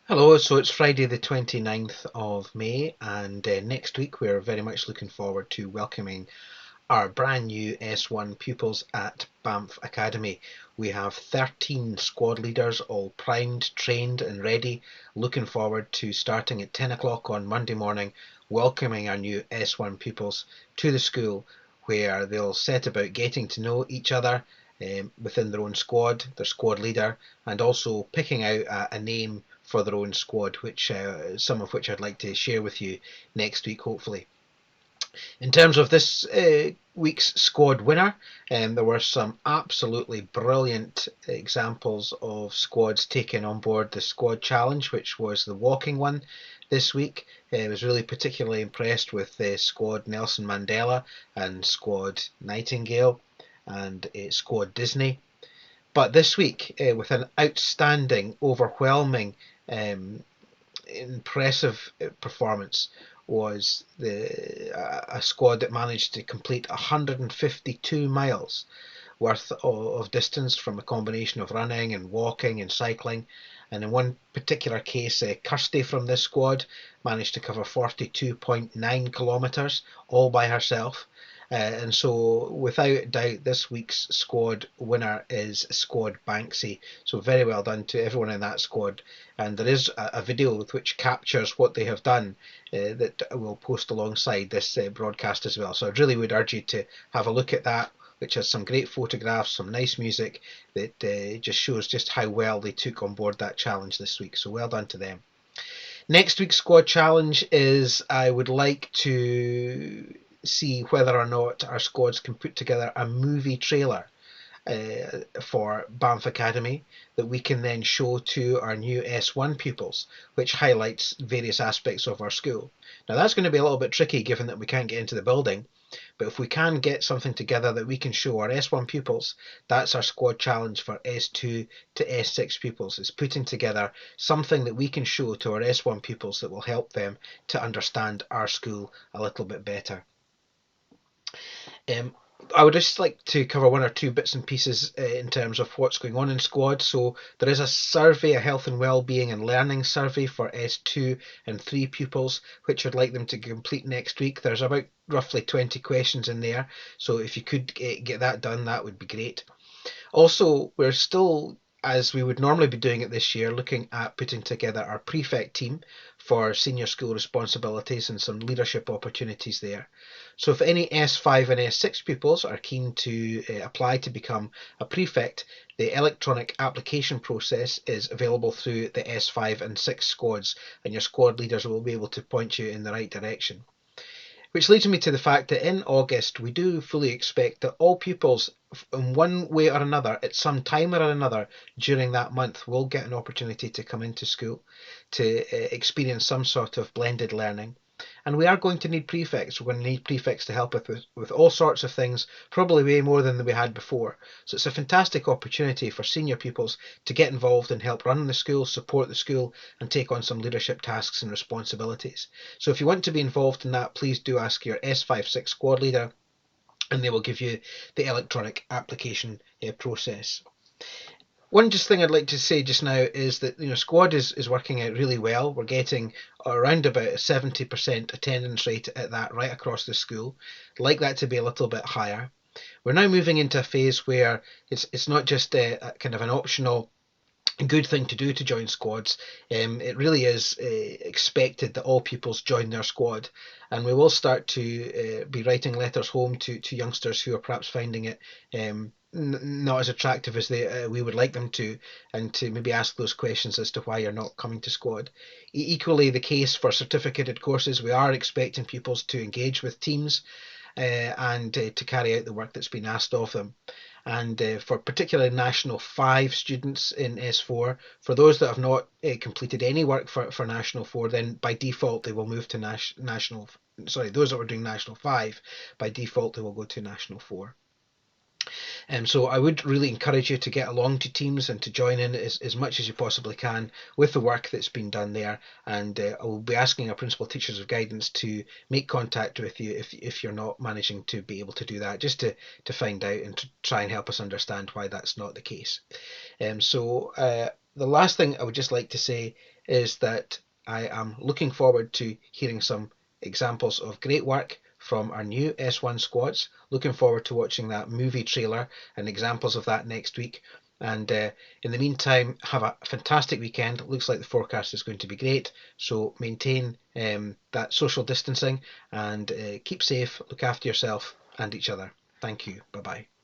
Hello, so it's Friday the 29th of May, and next week we're very much looking forward to welcoming our brand new S1 pupils at Banff Academy. We have 13 squad leaders all primed, trained and ready, looking forward to starting at 10 o'clock on Monday morning, welcoming our new S1 pupils to the school where they'll set about getting to know each other within their own squad, their squad leader, and also picking out a name for their own squad, which some of which I'd like to share with you next week, hopefully. In terms of this week's squad winner, there were some absolutely brilliant examples of squads taking on board the squad challenge, which was the walking one this week. I was really particularly impressed with squad Nelson Mandela and squad Nightingale and squad Disney. But this week, with an outstanding, overwhelming, impressive performance, was a squad that managed to complete 152 miles worth of distance from a combination of running and walking and cycling. And in one particular case, Kirsty from this squad managed to cover 42.9 kilometres all by herself. And so, without doubt, this week's squad winner is Squad Banksy. So, very well done to everyone in that squad. And there is a video which captures what they have done that we'll post alongside this broadcast as well. So, I really would urge you to have a look at that, which has some great photographs, some nice music that just shows just how well they took on board that challenge this week. So well done to them. Next week's squad challenge is I would like to see whether or not our squads can put together a movie trailer for Banff Academy that we can then show to our new S1 pupils, which highlights various aspects of our school. Now that's going to be a little bit tricky given that we can't get into the building, but if we can get something together that we can show our S1 pupils, that's our squad challenge for S2 to S6 pupils. It's putting together something that we can show to our S1 pupils that will help them to understand our school a little bit better. Um, I would just like to cover one or two bits and pieces in terms of what's going on in squad. So there is a survey, a health and well-being and learning survey for S2 and 3 pupils, which I'd like them to complete next week. There's about roughly 20 questions in there, so if you could get that done, that would be great. Also, we're still, as we would normally be doing it this year, looking at putting together our prefect team for senior school responsibilities and some leadership opportunities there. So if any S5 and S6 pupils are keen to apply to become a prefect, the electronic application process is available through the S5 and 6 squads, and your squad leaders will be able to point you in the right direction. Which leads me to the fact that in August we do fully expect that all pupils, in one way or another, at some time or another during that month, will get an opportunity to come into school to experience some sort of blended learning. And we are going to need prefects. We're going to need prefects to help with all sorts of things, probably way more than we had before. So it's a fantastic opportunity for senior pupils to get involved and help run the school, support the school, and take on some leadership tasks and responsibilities. So if you want to be involved in that, please do ask your S56 squad leader, and they will give you the electronic application process. One just thing I'd like to say just now is that squad is working out really well. We're getting around about a 70% attendance rate at that right across the school. I'd like that to be a little bit higher. We're now moving into a phase where it's not just a kind of an optional good thing to do to join squads. It really is expected that all pupils join their squad, and we will start to be writing letters home to youngsters who are perhaps finding it not as attractive as we would like them to, and to maybe ask those questions as to why you're not coming to squad. Equally the case for certificated courses, we are expecting pupils to engage with teams and to carry out the work that's been asked of them. And for particularly National 5 students in S4, for those that have not completed any work for National 4, then by default they will move to National, sorry, those that were doing National 5, by default they will go to National 4. So I would really encourage you to get along to teams and to join in as much as you possibly can with the work that's been done there. And I will be asking our principal teachers of guidance to make contact with you if you're not managing to be able to do that, just to find out and to try and help us understand why that's not the case. So the last thing I would just like to say is that I am looking forward to hearing some examples of great work from our new S1 squads. Looking forward to watching that movie trailer and examples of that next week. And in the meantime, have a fantastic weekend. It looks like the forecast is going to be great. So maintain that social distancing and keep safe, look after yourself and each other. Thank you. Bye bye.